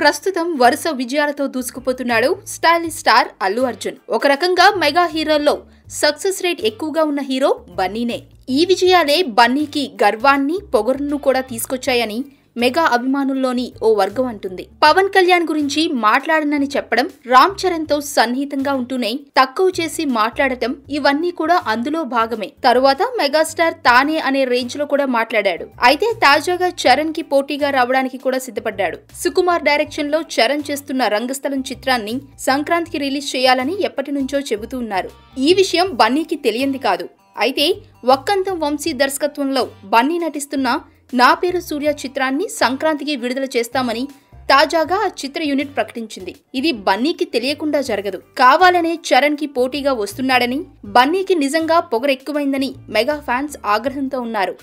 ప్రస్తుతం వరుస విజయాలతో దూసుకుపోతున్నాడు స్టైలిష్ స్టార్ అల్లు అర్జున్. ఒక రకంగా మెగా హీరోల్లో సక్సెస్ రేట్ ఎక్కువగా ఉన్న హీరో బన్నీనే. ఈ విజయాలే బన్నీకి గర్వాన్ని, పొగరును కూడా తీసుకొచ్చాయని మెగా అభిమానుల్లోని ఓ వర్గం అంటుంది. పవన్ కళ్యాణ్ గురించి మాట్లాడనని చెప్పడం, రామ్ చరణ్ తో సన్నిహితంగా ఉంటూనే తక్కువ చేసి మాట్లాడటం ఇవన్నీ కూడా అందులో భాగమే. తరువాత మెగాస్టార్ తానే అనే రేంజ్ లో కూడా మాట్లాడాడు. అయితే తాజాగా చరణ్ కి పోటీగా రావడానికి కూడా సిద్ధపడ్డాడు. సుకుమార్ డైరెక్షన్ లో చరణ్ చేస్తున్న రంగస్థలం చిత్రాన్ని సంక్రాంతికి రిలీజ్ చేయాలని ఎప్పటి నుంచో చెబుతూ ఉన్నారు. ఈ విషయం బన్నీకి తెలియంది కాదు. అయితే వక్కంతం వంశీ దర్శకత్వంలో బన్నీ నటిస్తున్న నా పేరు సూర్య చిత్రాన్ని సంక్రాంతికి విడుదల చేస్తామని తాజాగా ఆ చిత్ర యూనిట్ ప్రకటించింది. ఇది బన్నీకి తెలియకుండా జరగదు. కావాలనే చరణ్ కి పోటీగా వస్తున్నాడని, బన్నీకి నిజంగా పొగరెక్కువైందని మెగా ఫ్యాన్స్ ఆగ్రహంతో ఉన్నారు.